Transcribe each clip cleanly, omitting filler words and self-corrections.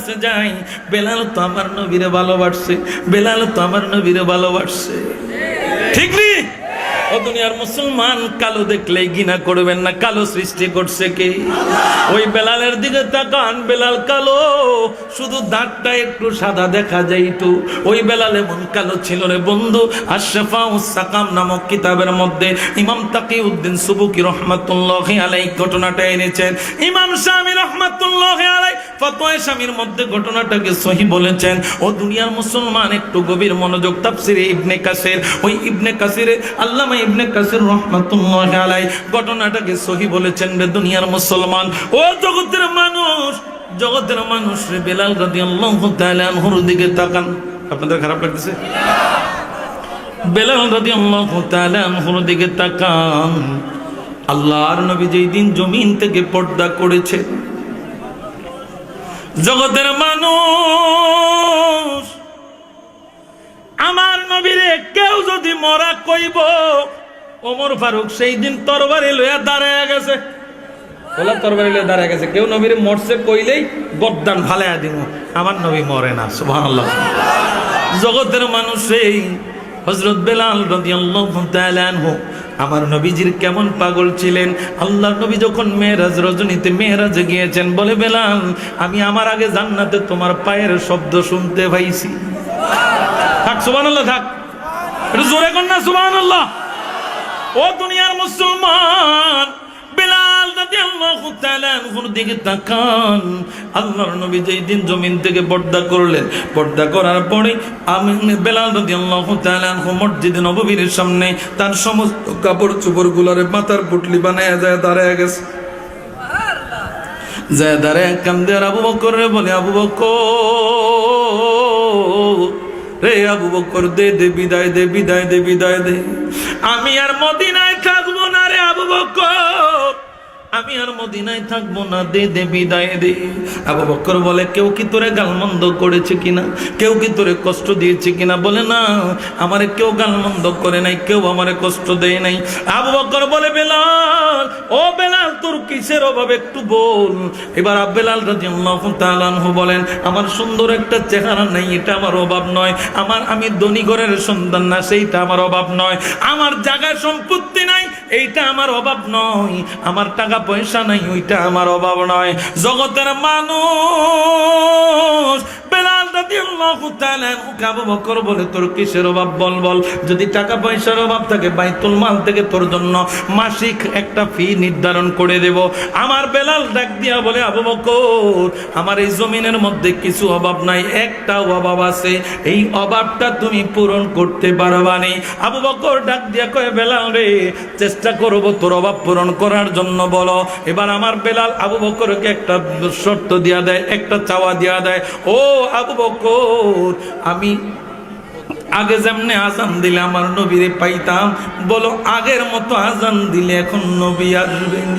কাছে যাই, বেলাল তো আমার নবীরে ভালোবাসছে, বেলাল তো আমার নবীরে ভালোবাসছে। ঠিক নি? ও দুনিয়ার মুসলমান, কালো দেখলেই ঘৃণা করবেন না। কালো সৃষ্টি করছে কে? ওই বেলালের দিকে তাকান, বেলাল কালো, শুধু দাঁতটা একটু সাদা দেখা যাইতো। ওই বেলাল এমন কালো ছিল রে বন্ধু। আশ-শাফাউস সাকাম নামক কিতাবের মধ্যে ইমাম তাকিউদ্দিন সুবুকি রহমাতুল্লাহি আলাইহি ঘটনাটা এনেছেন। ইমাম শামী রহমাতুল্লাহি আলাইহি ফতোয়া শামীর মধ্যে ঘটনাটাকে সহিহ বলেছেন। ও দুনিয়ার মুসলমান, একটু গভীর মনোযোগ। তাফসিরে ইবনে কাসির, ওই ইবনে কাসিরে আল্লামা ইবনে কাসির রাহমাতুল্লাহি আলাইহি ঘটনাটাকে সহিহ বলেছেন রে দুনিয়ার মুসলমান। ও জগতের মানুষ, জগতের মানুষ রে, বেলাল রাদিয়াল্লাহু তাআলা আনহুর দিকে তাকান। আপনাদের খারাপ লাগতেছে? বেলাল রাদিয়াল্লাহু তাআলা আনহুর দিকে তাকান। আল্লাহর নবী যেই দিন জমিন থেকে পর্দা করেছে, জগতের মানুষ, আমার নবীরে কেউ যদি মরা কইব, ওমর ফারুক সেই দিন তরবারি লইয়া দাঁড়ায় গেছে। ওলা তরবারি লইয়া দাঁড়ায় গেছে। কেউ নবীরে মরছে কইলেই গর্দান ফালাইয়া দিব, আমার নবী মরে না। সুবহানাল্লাহ। জগতের মানুষ এই হযরত বেলাল রাদিয়াল্লাহু তাআলা আনহু আমার নবীজির কেমন পাগল ছিলেন। আল্লাহর নবী যখন মেরাজ রজনীতে মেরাজে গিয়েছেন, বলে বেলাল, আমি আমার আগে জান্নাতে তোমার পায়ের শব্দ শুনতে পাইছি। থাক সুবহানাল্লাহ, থাক, একটু জোরে কর না সুবহানাল্লাহ। ও দুনিয়ার মুসলমান, বেলাল রাদিয়াল্লাহু তাআলা আনহুর দিকে তাকান। আল্লাহর নবী যেই দিন জমিন থেকে পর্দা করলেন, পর্দা করার পরে আমি বেলাল রাদিয়াল্লাহু তাআলা আনহু মসজিদে নববীর সামনে তার সমস্ত কাপড় চোপড়গুলোরে মাথার পুটলি বানায়া যায় দাঁড়ায় গেছে। যায় দাঁড়ায় কান্দে আর আবু বকর রে বলে, আবু বকর রে, আবু বকর দে দে বিদায় দে, বিদায় দে, বিদায় দে। আমি আর মদিনায় থাকবো না রে আবু বকর, আমি আর মদিনায় থাকবো না, দে দে বিদায় দে। আবু বকর বলে, কেউ কি তোরে গালমন্দ করেছে কিনা, কেউ কি তোরে কষ্ট দিয়েছে কিনা? বলে, না, আমারে কেউ গালমন্দ করে নাই, কেউ আমারে কষ্ট দেয় নাই। আবু বকর বলে, বেলাল, ও বেলাল, তোর কিসের অভাব একটু বল। এবার বেলাল রাদিয়াল্লাহু তাআলা আনহু বলেন, আমার সুন্দর একটা চেহারা নাই, এটা আমার অভাব নয়। আমি ধনী ঘরের সন্তান না, সেইটা আমার অভাব নয়। আমার জায়গা সম্পত্তি নাই, এইটা আমার অভাব নয়। আমার টাকা পয়সা নাই, ওইটা আমার অভাব নয়। জগতের মানুষ, বেলাল রাদিয়াল্লাহু তাআলা আনহু আবু বকর বলে, তোর কিসের অভাব বল বল। যদি টাকা পয়সার অভাব থাকে, বাইতুল মাল থেকে তোর জন্য মাসিক একটা ফি নির্ধারণ করে দেব। আমার বেলাল ডাক দিয়া বলে, আবু বকর, আমার এই জমিনের মধ্যে কিছু অভাব নাই, একটা অভাব আছে, এই অভাবটা তুমি পূরণ করতে পারবা না। আবু বকর ডাক দিয়া কয়, বেলাল রে, চেষ্টা করব তোর অভাব পূরণ করার জন্য, বলো। এবার আমার বেলাল আবু বকরকে একটা শর্ত দিয়া দেয়, একটা চাওয়া দিয়া দেয়। ও আবু বকর, আমি আগে যেমনে আজান দিলে আমার নবীরে পাইতাম, বলো আগের মতো আজান দিলে এখন নবী আসবেন?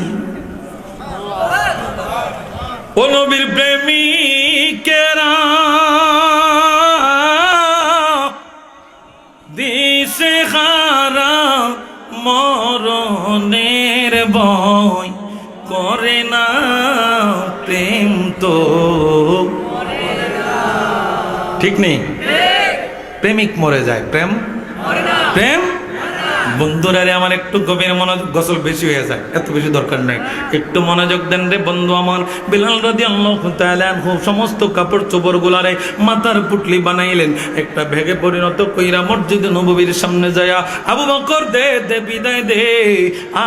ও নবীর প্রেমিকেরা দিশে হারা মরণের ভয় করে না, প্রেম তো ঠিক নেই, প্রেমিক মরে যায়, প্রেম প্রেম। বন্ধুরা রে আমার, একটু গভীর মনোযোগ, গোসল বেশি হয়ে যায়, এত বেশি দরকার নাই, একটু মনোযোগ দেন রে বন্ধু আমার। বেলাল রাদিয়াল্লাহু তাআলা আনহু সমস্ত কাপড় চোপড় গুলারে মাথার পুটলি বানাইলেন, একটা ভেগে পরিণত কইরা মসজিদে নববীর সামনে যায়া, আবু বকর দে দে বিদায় দে,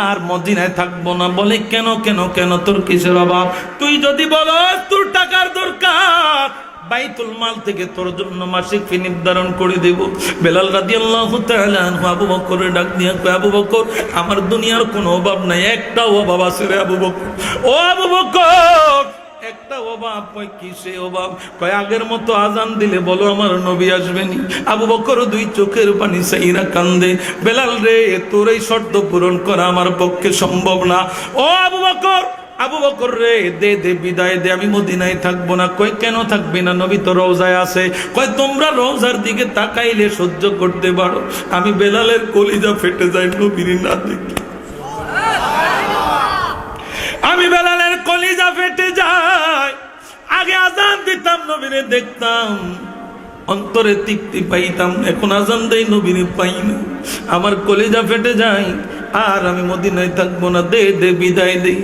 আর মদিনায় থাকবো না। বলে, কেন কেন কেন, তোর কিসের অভাব? তুই যদি বলস তোর টাকার দরকার, বাইতুল মাল থেকে তোর জন্য মাসিক ফি নির্ধারণ করে দেব। বেলাল রাদিয়াল্লাহু তাআলা আনহু আবু বকরের ডাক দিয়া কয়, আবু বকর, আমার দুনিয়ার কোনো অভাব নাই, একটা অভাব আছে রে আবু বকর। ও আবু বকর, একটা অভাব। কয়, কিসে অভাব? কয়, আগের মতো আজান দিলে বলো আমার নবী আসবেনি। আবু বকর দুই চোখের পানি সাইরা কান্দে। বেলাল রে, তোর এই শর্ত পূরণ করা আমার পক্ষে সম্ভব না। ও আবু বকর, আবু বকর রে, দে দে বিদায় দে, আমি মদিনায় থাকবো না। কই, কেন থাকবি না? নবী তো রওজায় আছে। কয়, তোমরা রওজার দিকে তাকাইলে সহ্য করতে পারো, আমি বেলালের কলিজা ফেটে যায় নবীর না দেখি, আমি বেলালের কলিজা ফেটে যায়। আগে আজান দিতাম, নবীরে দেখতাম, অন্তরে তৃপ্তি পাইতাম। এখন আজান দেই, নবীরে পাই না, আমার কলিজা ফেটে যায়। আর আমি মদিনায় থাকবো না, দে দে বিদায় দে।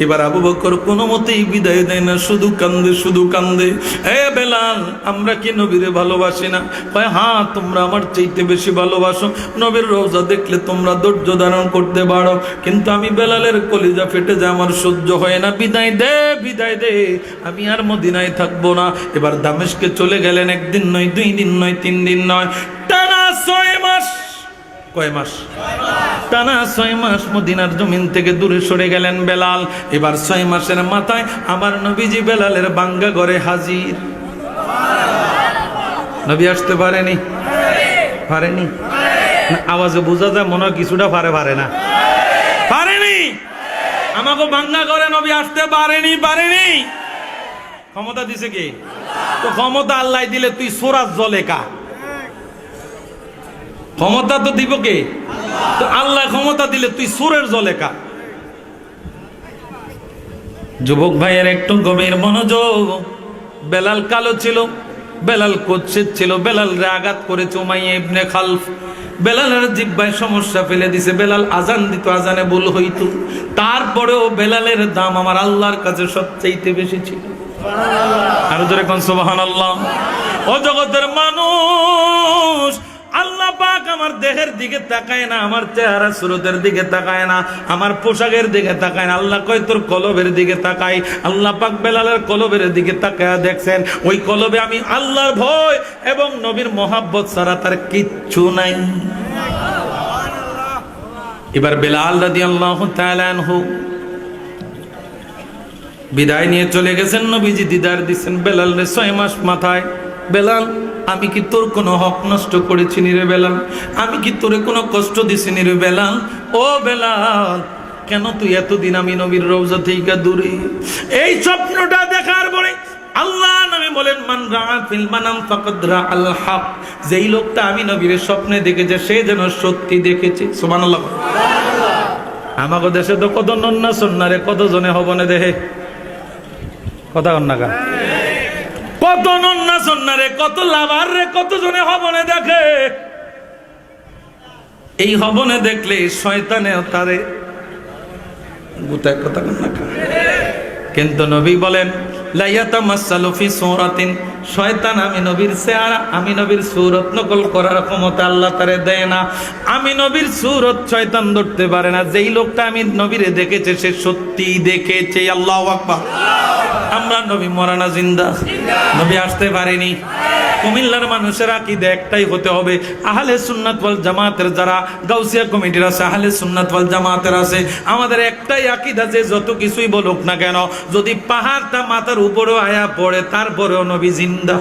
এবার আবু বকর কোনো মতেই বিদায় দেয় না, শুধু কান্দে, শুধু কান্দে। এ বেলাল, আমরা কি নবীরে ভালোবাসি না? কয় হ্যাঁ, তোমরা আমার চাইতে বেশি ভালোবাসো। নবীর রওজা দেখলে তোমরা ধৈর্য ধারণ করতে পারো, কিন্তু আমি বেলালের কলিজা ফেটে যায়, আমার সহ্য হয় না। বিদায় দে, বিদায় দে, আমি আর মদিনায় থাকবো না। এবার দামেস্কে চলে গেলেন। একদিন নয়, 2 দিন নয়, 3 দিন নয়, টানা 6 মাস। কয় মাস? টানা 6 মাস মদিনার জমিন থেকে দূরে সরে গেলেন বেলাল। এবার 6 মাসের মাথায় আমার নবীজি বেলালের বাঙ্গা ঘরে হাজির। নবী আসতে পারেনি? পারেনি? আওয়াজে বোঝা যায় মনে হয় কিছুটা পারে না, পারেনি। আমাকে বাঙ্গা ঘরে নবী আসতে পারেনি। ক্ষমতা দিছে কি? তো ক্ষমতা আল্লাহ দিলে তুই সোরাজ জলে কা? ক্ষমতা তো দিব কে? তো আল্লাহ ক্ষমতা দিলে তুই সুরের জলে কা? যুবক ভাইয়ের একটু গভীর মনোযোগ। বেলাল কালো ছিল, বেলাল কুৎসিত ছিল, বেলালরে আঘাত করেছে উমাইয়া ইবনে খালফ। বেলালের জিহ্বায় সমস্যা ফেলে দিছে। বেলাল আজান দিত, আজানে ভুল হইতো, তারপরেও বেলালের দাম আমার আল্লাহর কাছে সবচাইতে বেশি ছিল। আর জোরে কোন সুবহানাল্লাহ। ও জগতের মানুষ, আল্লাহ পাক আমার দেহের দিকে তাকায় না, আমার চেহারা সুরতের দিকে তাকায় না, আমার পোশাকের দিকে তাকায় না। আল্লাহ কয় তোর কলবের দিকে তাকায়। আল্লাহ পাক বেলালের কলবের দিকে তাকায় দেখছেন, ওই কলবে আমি আল্লাহর ভয় এবং নবীর মহাব্বত ছাড়া তার কিচ্ছু নাই। এবার বেলাল রাদিয়াল্লাহু তাআলা আনহু বিদায় নিয়ে চলে গেছেন। নবীজি দিদার দিচ্ছেন বেলালরে 6 মাস মাথায়। বেলাল, আমি কি তোর কোনো হক নষ্ট করেছি নি রে বেলাল? আমি কি তোরে কোনো কষ্ট দিছি নি রে বেলাল? ও বেলাল, কেন তুই এতদিন আমি নবীর রওজা থেকে দূরে? এই স্বপ্নটা দেখার পরে আল্লাহ নবী বলেন, মান রাআ ফিল মানাম ফাকাদ রাআল হক। যেই লোকটা আমি নবীর স্বপ্নে দেখেছে সে যেন সত্যি দেখেছে। সুবহানাল্লাহ। আমাগো দেশে তো কত নন্না সন্নারে কত জনে হবনে দেহে কথা কন না কা? কত নন্না সন্নারে, কত লাভার রে কত জনে হবনে দেখে। এই হবনে দেখলে শয়তানেও তারে গুতায় কথা কন না কা? কিন্তু নবী বলেন, লা ইয়াতামাসসালু ফি সূরাতিন, শয়তান আমি নবীর চেহারা, আমি নবীর সূরত নকল করার ক্ষমতা আল্লাহ তারে দেয় না। আমি নবীর সূরত শয়তান ধরতে পারে না। যেই লোকটা আমি নবীরে দেখেছে সে সত্যি দেখেছে। আল্লাহু আকবার। আমরা নবী মরানা জিন্দা, নবী আসতে পারেনি। কুমিল্লার মানুষের আকীদা একটাই হতে হবে, আহলে সুন্নাত ওয়াল জামাতের যারা গাউসিয়া কমিটির আছে, আহলে সুন্নাত ওয়াল জামাতের আছে, আমাদের একটাই আকীদা যে যত কিছুই বলুক না কেন, যদি পাহাড়টা মাথার উপরেও আয়া পড়ে তারপরেও নবী জিন্দা।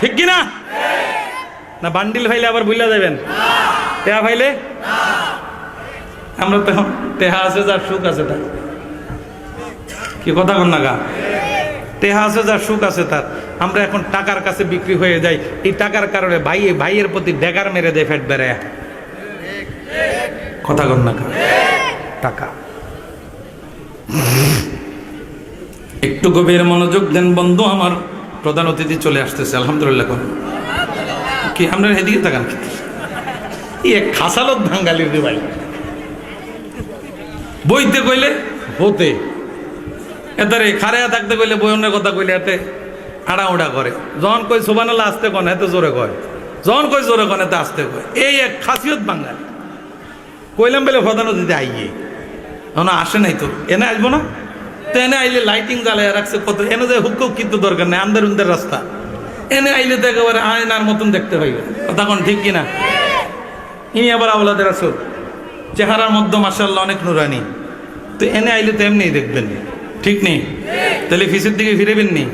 ঠিক কি না? না বান্ডিল ভাইলে আবার ভুলে যাবেন? টেহা ভাইলে আমরা তো টেহা আছে যার সুখ আছে তার, কি কথা কন না গা? টেহা আছে যার সুখ আছে তার। আমরা এখন টাকার কাছে বিক্রি হয়ে যাই। এই টাকার কারণে ভাইয়ের প্রতি ডেগার মেরে দেয় ফেট বেড়ে। কথা কন না গা? টাকা। একটু গভীর মনোযোগ দেন বন্ধু। আমার প্রধান অতিথি চলে আসতেছে, আলহামদুলিল্লাহ। কি আপনার এদিকে তাকান? কি এক খাসালত বাঙালির রে ভাই। বইতে কইলে হতে, এতারে খারেয়া থাকতে কইলে বয়নের কথা কইলে এতে আড়াউড়া করে। যখন কই সুবহানাল্লাহ আসতে কন এতে জোরে কয়, যখন কই জোরে কন এতে আসতে কয়। এই এক খাসিয়ত বাঙালি। কইলাম বলে প্রধান অতিথি আইয়ে, এখন আসে নাই তো, এনে আসবো না তো? এনে আইলে লাইটিং জ্বালায় রাখছে কত, এনে যে হুক কিন্তু দরকার নেই, আমাদের উন্দের রাস্তা। এনে আইলে তো একেবারে আয়নার মতন দেখতে পাইবে। কথা কোন ঠিক কিনা? ইনি আবার আওলাদের আসল, চেহারার মধ্যে মাশাআল্লাহ অনেক নুরানি। তো এনে আইলে তো এমনি দেখবেন, ঠিক নেই? তাহলে ফিসের দিকে ফিরেবেন নি?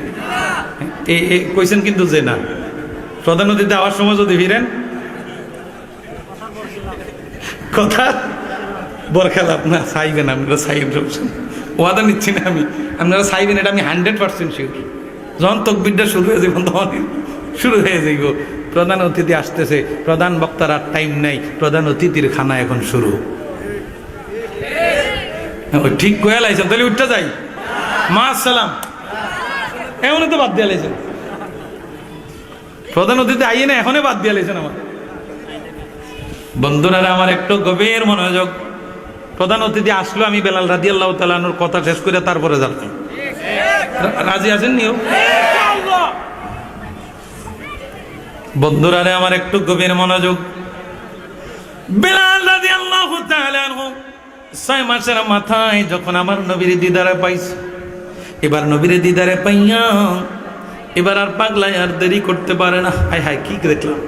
কইছেন কিন্তু যে না, প্রধান অতিথি আওয়ার সময় যদি ফিরেন কথা বরখাল আপনার চাইবেন, আপনারা চাইবেন, ওয়াদা নিচ্ছি না আমি, আপনারা চাইবেন, এটা আমি 100% শিওর। যখন তকবিরটা শুরু হয়ে যাবে তখন শুরু হয়ে যাইব। প্রধান অতিথি আসতেছে, প্রধান বক্তার আর টাইম নাই, প্রধান অতিথির খানা এখন শুরু। ঠিক কয়ে লাইছেন, তাহলে উঠতে যাই। মা আসসালাম। এমন তো বাদ দিয়ে লেছেন, প্রধান অতিথি আইয়ে না এখনই বাদ দিয়ে লেছেন আমার বন্ধুরা। আমার একটু গভীর মনোযোগ। প্রধান অতিথি আসলো, আমি বেলাল রাদিয়াল্লাহু তাআলা আনহুর কথা শেষ করে তারপরে যাব। রাজি আছেন নিও বন্ধুরা? আমার একটু গভীর মনোযোগ। বেলাল রাদিয়াল্লাহু তাআলা আনহু 6 মাসের মাথায় যখন আমার নবীর দিদারে পাইছে, এবার নবীর দিদারে পাইয়া এবার আর পাগলায় আর দেরি করতে পারে না। হায় হায় কি দেখলাম,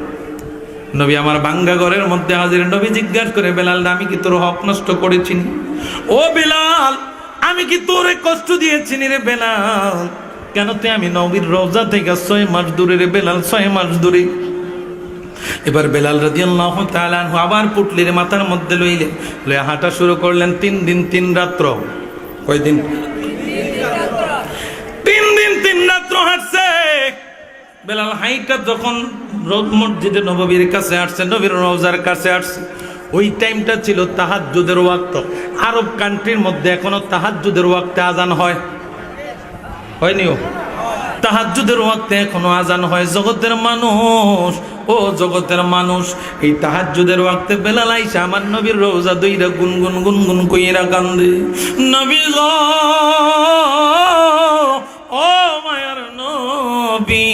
নবী আমার ভাঙ্গা ঘরের মধ্যে হাজির। নবী জিজ্ঞাসা করে, বেলাল আমি কি তোর হক নষ্ট করেছি? ও বেলাল, আমি কি তোরে কষ্ট দিয়েছি রে বেলাল? কেন তুই আমি নবীর রওজা থেকে 6 মাস দূরে রে বেলাল, 6 মাস দূরে। এবার বেলাল রাদিয়াল্লাহু তাআলা আনহু আবার পুটলির মাথার মধ্যে লইয়া হাঁটা শুরু করলেন। 3 দিন 3 রাত্র। কয়দিন? 3 দিন 3 রাত্র হাঁটছে বেলাল। হাইটা যখন মসজিদে নববীর কাছে আসছে, নবীর রওজার কাছে আসছে, ওই টাইমটা ছিল তাহাজ্জুদের ওয়াক্ত। আরব কান্ট্রির মধ্যে এখনো তাহাজ্জুদের ওয়াক্তে আজান হয়, হয়নিও? তাহাজ্জুদের ওয়াক্তে এখনো আজান হয়। জগতের মানুষ, ও জগতের মানুষ, এই তাহাজ্জুদের ওয়াক্তে বেলাল আইসা আমার নবীর রওজা দইরা গুনগুন গুনগুন কইরা কান্দে, নবী গো, ও মায়ার নবী,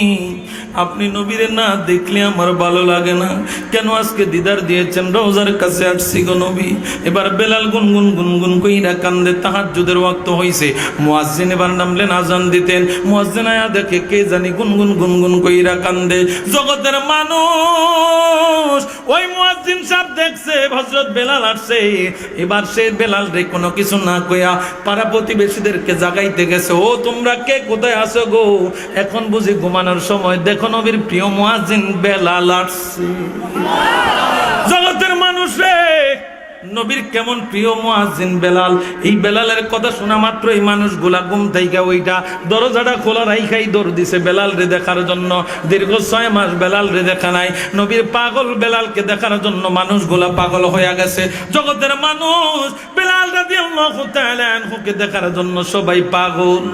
আপনি নবীরে না দেখলে আমার ভালো লাগে না, কেন আজকে দিদার দিয়েছেন? রওজার কাছে আসছি গো নবী। এবার বেলাল গুনগুন গুনগুন কইরা কান্দে। তাহাজ্জুদের ওয়াক্ত হইছে, মুয়াজ্জিন এবার নামলেন আজান দিতেন। মুয়াজ্জিন আয়া দেখে কে জানি গুনগুন গুনগুন কইরা কান্দে। জগতের মানুষ, ওই মুয়াজ্জিন সাহেব দেখছে হযরত বেলাল আসছে। এবার সে বেলাল রে কোনো কিছু না কইয়া পাড়া প্রতিবেশীদেরকে জাগাইতে গেছে, ও তোমরা কে কোথায় আছো গো? এখন বুঝি ঘুমানোর সময়, দেখো নবীর প্রিয় মুয়াজ্জিন বেলাল আসছে। জগতের মানুষ রে, নবীর কেমন প্রিয় মুয়াজ্জিন বেলাল। এই বেলালের কথা শোনা মাত্র এই মানুষগুলা ঘুম থেকে ওইটা দরজাটা খোলা রাইখাই দৌড় দিছে বেলাল রে দেখার জন্য। দীর্ঘ 6 মাস বেলাল রে দেখা নাই। নবীর পাগল বেলালকে দেখার জন্য মানুষগুলা পাগল হয়ে গেছে। জগতের মানুষ বেলাল রাদিয়াল্লাহু তাআলা আনহুকে দেখার জন্য সবাই পাগল।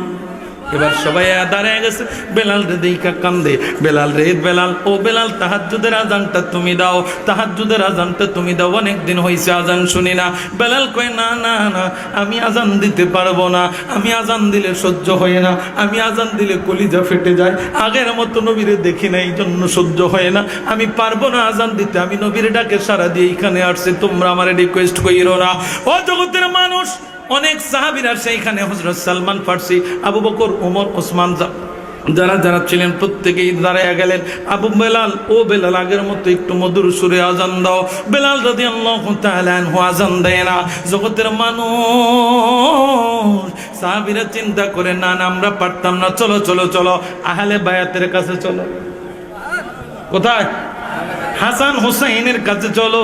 এবার সবাই দাঁড়িয়ে গেছে, বেলাল রে দেইখা কান্দে। বেলাল রে, বেলাল, ও বেলাল, তাহাজ্জুদের আজানটা তুমি দাও, তাহাজ্জুদের আজানটা তুমি দাও, অনেকদিন হয়েছে আজান শুনি না। বেলাল কয়, না না না, আমি আজান দিতে পারবো না, আমি আজান দিলে সহ্য হয় না, আমি আজান দিলে কলিজা ফেটে যায়, আগের মতো নবীরে দেখি না, এই জন্য সহ্য হয় না, আমি পারবো না আজান দিতে, আমি নবীর ডাকে সারা দিয়ে এখানে আসছি, তোমরা আমার রিকোয়েস্ট কইরো না। ও জগতের মানুষ, অনেক সাহাবীরা সেইখানে, হযরত সালমান ফারসি, আবু বকর, ওমর, ওসমান, যারা যারা ছিলেন প্রত্যেকেই দাঁড়াইয়া গেলেন। আবু বেলাল, ও বেলাল, আগের মতো একটু মধুর সুরে আজান দাও। বেলাল রাদিয়াল্লাহু তাআলা আনহু আজান দেয় না। জগতের মানুষ, সাহাবীরা চিন্তা করে, না না আমরা পারতাম না, চলো চলো চলো আহলে বায়াতের কাছে চলো। কোথায়? হাসান হুসাইনের কাছে চলো।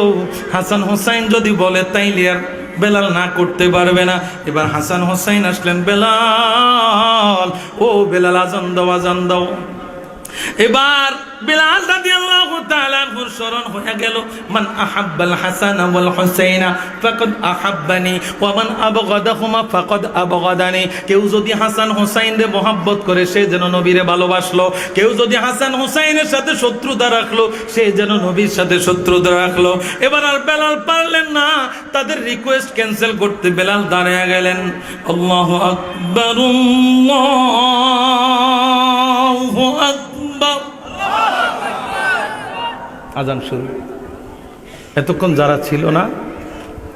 হাসান হুসাইন যদি বলে তাইলে আর বেলাল না করতে পারবে না। এবার হাসান হুসাইন আসলেন, বেলাল, ও বেলাল আজান দাও, আজান দাও। এবার বেলাল রাদিয়াল্লাহু তাআলা আনহুর স্মরণ হয়ে গেল, মান আহাব্বাল হাসান ওয়াল হুসাইনা ফাকাদ আহাব্বানি ওয়া মান আবগাদাহুমা ফাকাদ আবগাদানি। কেউ যদি হাসান হুসাইনরে মহব্বত করে সে যেন নবীরে ভালোবাসলো, কেউ যদি হাসান হুসাইনের সাথে শত্রুতা রাখলো সে যেন নবীর সাথে শত্রুতা রাখলো। এবার আর বেলাল পারলেন না তাদের রিকোয়েস্ট ক্যান্সেল করতে। বেলাল দাঁড়িয়ে গেলেন, আল্লাহু আকবার, আল্লাহু আকবার, আজান শুরু। এতক্ষণ যারা ছিল না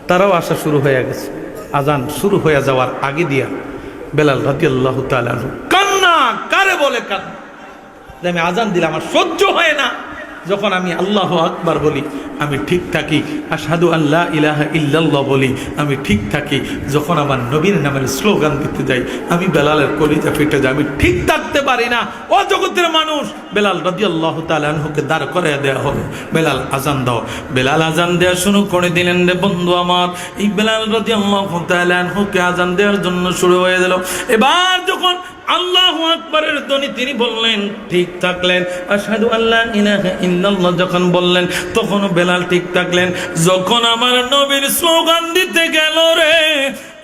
তারাও আসা শুরু হয়ে গেছে। আজান শুরু হয়ে যাওয়ার আগে দিয়া বেলাল রাদিয়াল্লাহু তাআলা কান্না, কারে বলে কান্না, আমি আজান দিলাম আমার সহ্য হয় না। যখন আমি আল্লাহু আকবার বলি আমি ঠিক থাকি, আশহাদু আল্লা ইলাহা ইল্লাল্লাহ বলি আমি ঠিক থাকি। যখন আমার নবীর নামের স্লোগান দিতে যাই আমি বেলালের কলিজা ফেটে যায়, আমি ঠিক থাকতে পারি না। ও জগতের মানুষ, বেলাল রাদিয়াল্লাহু তাআলা আনহুকে দাঁড় করাইয়া দেওয়া হলো, বেলাল আজান দাও। বেলাল আজান দেওয়া শুরু করে দিলেন। রে বন্ধু আমার, এই বেলাল রাদিয়াল্লাহু তাআলা আনহুকে আজান দেওয়ার জন্য শুরু হয়ে গেল। এবার যখন আল্লাহু আকবারের ধ্বনি তিনি বললেন, ঠিক থাকলেন। আশহাদু আল্লা ইলাহা ইল্লাল্লাহ যখন বললেন তখনও বেলাল ঠিক থাকলেন। যখন আমার নবীর স্লোগান দিতে গেল, রে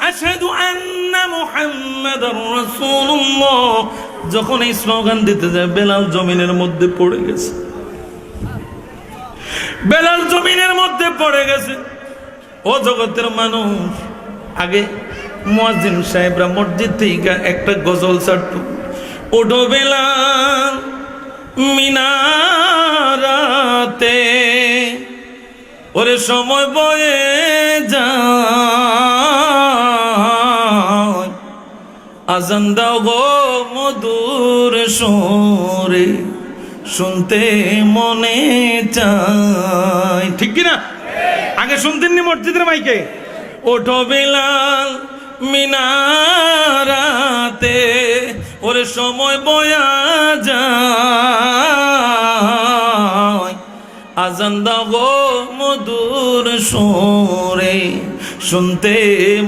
আশহাদু আন্না মুহাম্মাদার রাসূলুল্লাহ, যখন এই স্লোগান দিতে যায় বেলাল জমিনের মধ্যে পড়ে গেছে, বেলাল জমিনের মধ্যে পড়ে গেছে। ও জগতের মানুষ, আগে মুয়াজ্জিন সাহেবরা মসজিদ থেকে একটা গজল ছাড়তো, ওঠো বেলাল মিনারাতে, ওরে সময় বয়ে যায়, আজান দাও গো মধুর সুরে, শুনতে মনে চায়। ঠিক কিনা? আগে শুনতেন নি মসজিদের মাইকে? ওঠো বেলাল মিনারাতে, ওরে সময় বয়া যায়, আজান দাও গো মধুর সুরে, শুনতে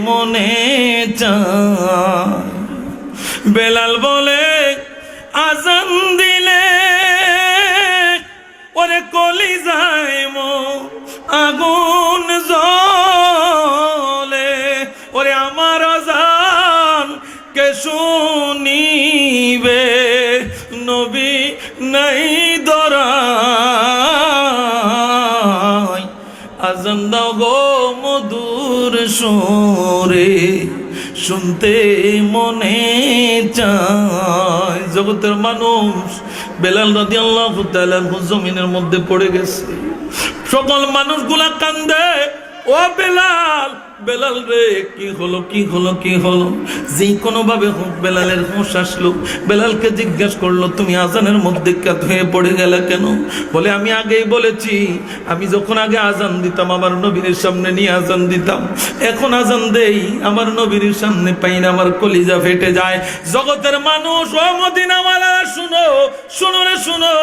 মনে চায়। বেলাল বলে আজান দিলে ওরে কলিজায় মো আগুন জ্বলে, ওরে আমার আজান কে শুনিবে, নবী নাই দরাই, আজান দাও গো মধুর সুরে, শুনতে মনে চায়। জগতের মানুষ, বেলাল রাদিয়াল্লাহু তাআলা জমিনের মধ্যে পড়ে গেছে। সকল মানুষগুলা কান্দে, ও বেলাল, বেলাল রে কি হলো, কি হলো, কি হলো? যে কোনো ভাবে হোক বেলালের হুঁশ আসলো। বেলালকে জিজ্ঞাসা করলো, তুমি আজানের মধ্যে কাত হয়ে পড়ে গেলে কেন? বলে আমি আগেই বলেছি, আমি যখন আগে আজান দিতাম আমার নবীর সামনে নিয়ে আজান দিতাম, এখন আজান দেই আমার নবীর সামনে পাই না, আমার কলিজা ফেটে যায়। জগতের মানুষ, ও মদিনাওয়ালারা শুনো, শুনো রে শুনো,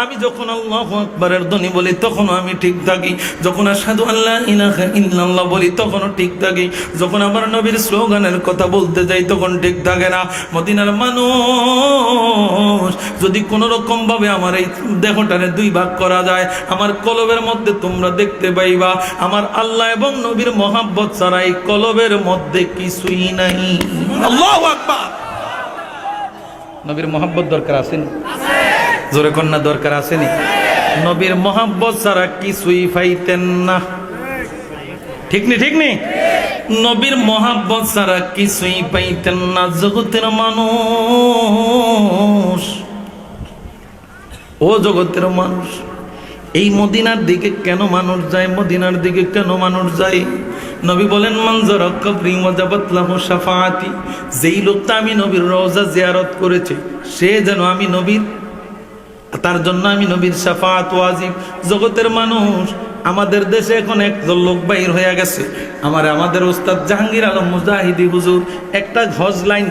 আমি যখন আল্লাহু আকবারের ধ্বনি বলি তখনও আমি ঠিক থাকি, যখন আশহাদু আল্লা ইলাহা ইল্লাল্লাহ বলি তখনও ঠিক থাকি, যখন আমার নবীর স্লোগানের কথা বলতে যাই তখন ঠিক থাকে না। মদিনার মানুষ, যদি কোনো রকম ভাবে আমার এই দেহটারে দুই ভাগ করা যায়, আমার কলবের মধ্যে তোমরা দেখতে পাইবা আমার আল্লাহ এবং নবীর মহাব্বত ছাড়া এই কলবের মধ্যে কিছুই নাই। আল্লাহু আকবার। নবীর মহাব্বত দরকার আসেনি? জোরে কন্যা দরকার আসেনি? নবীর মহাব্বত ছাড়া কিছুই পাইতেন না। ঠিক নি? ঠিক নি? নবীর মহাব্বত ছাড়া কিছুই পাইতেন না। জগতের মানুষ, ও জগতের মানুষ, এই মদিনার দিকে কেন মানুষ যায়? মদিনার দিকে কেন মানুষ যায়? নবী বলেন, মান যারা কবরি ওয়াজাবাত লাহু শাফাআতি, যেই লোকটা আমি নবীর রওজা জিয়ারত করেছে সে যেন আমি নবীর, তার জন্য আমি নবীর শাফাআত ওয়াজিব। জগতের মানুষ, আমাদের দেশে এখন একজন লোক বাইর হয়ে গেছে, আমাদের ওস্তাদ জাহাঙ্গীর আলম মুজাহিদি হুজুর একটা হজ লাইন,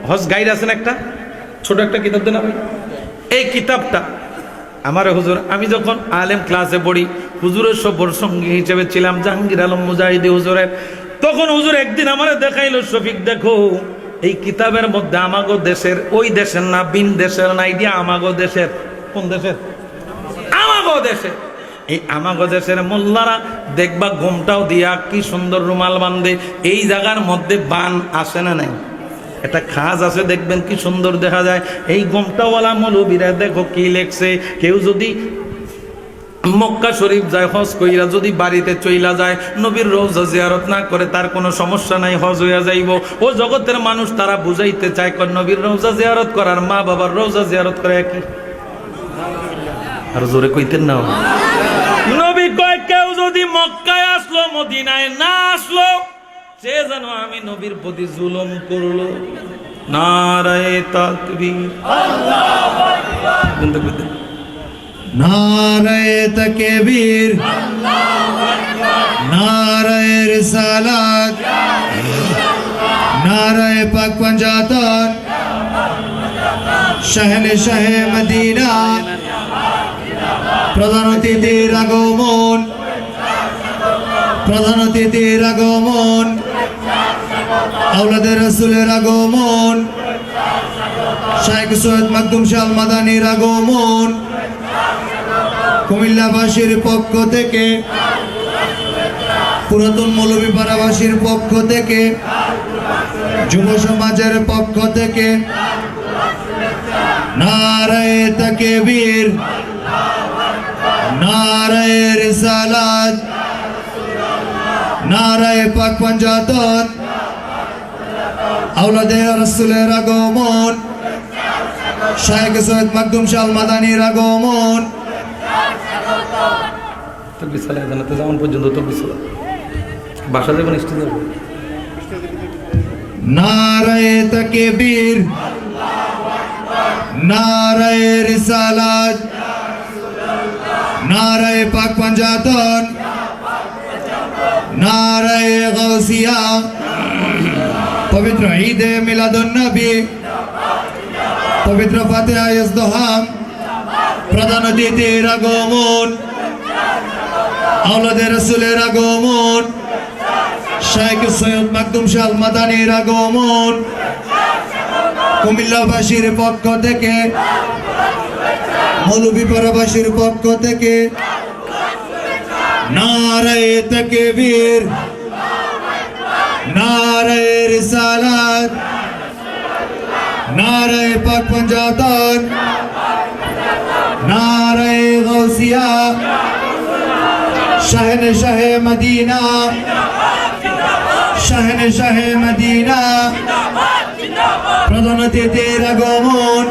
হজ গাইড আছেন, একটা ছোট একটা কিতাব দেন ভাই, এই কিতাবটা আমার হুজুর, আমি যখন আলেম ক্লাসে পড়ি হুজুরের সফর সঙ্গী হিসেবে ছিলাম জাহাঙ্গীর আলম মুজাহিদি হুজুরের, তখন হুজুর একদিন আমারে দেখাইলো, শফিক দেখো এই কিতাবের মধ্যে আমাগো দেশের, ওই দেশের না, বিন দেশের না, এটা আমাগো দেশের। কোন দেশের? আমাগো দেশের। এই আমাগো দেশের মোল্লারা দেখবা ঘুমটাও দিয়া কি সুন্দর রুমাল বান্ধে, এই জায়গার মধ্যে বান আসে না নাই, একটা খাজ আছে, দেখবেন কি সুন্দর দেখা যায়। এই ঘুমটাওয়ালা মৌলবীরা দেখো কি লেখছে, কেউ যদি মক্কা শরীফ যায় হজ কইরা যদি বাড়িতে চইলা যায়, নবীর রওজা জিয়ারত না করে তার কোনো সমস্যা নাই, হজ হইয়া যাইব। ও জগতের মানুষ তারা বুঝাইতে চায় নবীর রওজা জিয়ারত করার মা বাবার রওজা জিয়ারত করে একই। আর জোরে কইতেন না? নবী কয় কেউ যদি মক্কায় আসলো মদিনায় না আসলো, সে যেন আমি নবীর প্রতি জুলুম করলো। নারায়ে তাকবীর, আল্লাহু আকবার, নারায়ে তাকবীর, আল্লাহু আকবার, নারায়ে রিসালাত, নারায়ে পাক পঞ্জাতন, শাহনে শাহে মদিনা, প্রধান অতিথির আগমন, প্রধান অতিথির আগমন, আওলাদের রাসূলের আগমন, শাইখ সৈয়দ মাকদুম শাহ আল মাদানির আগমন, কুমিল্লাবাসীর পক্ষ থেকে, পুরাতন মৌলভীপাড়াবাসীর পক্ষ থেকে, যুব সমাজের পক্ষ থেকে নারায়ে তাকবীর নারায়ে রিসালাত নারায়ে পাক পঞ্জাতন আওলাদে রাসূলের আগমন শাইখ সৈয়দ মাকদুম শাহ আল মাদানির আগমন তকবীর সালাত জানাতে যাওয়ার পর্যন্ত তকবীর সালাত বাসা যাবেন স্টেজে যাবেন নারায়ে তাকবীর নারায়ে রিসালাত নারায়ে পাক পঞ্জাতন নারায়ে গাউসিয়া পবিত্র ঈদে মিলাদুন নবী পবিত্র ফাতিহা ইজদহাম প্রধান অতিথির আগমন আওলাদে রাসূলের আগমন শাইখ সৈয়দ মাকদুম শাহ আল মাদানির আগমন কুমিল্লাবাসীর পক্ষ থেকে মৌলভীপাড়াবাসীর পক্ষ থেকে নারায়ে তাকবীর নারায়ে রিসালাত নারায়ে পাক পঞ্জাতন নারায়ে গাউসিয়া শাহনে শাহে মদিনা শাহনে শাহে মদিনা প্রধান অতিথির আগমন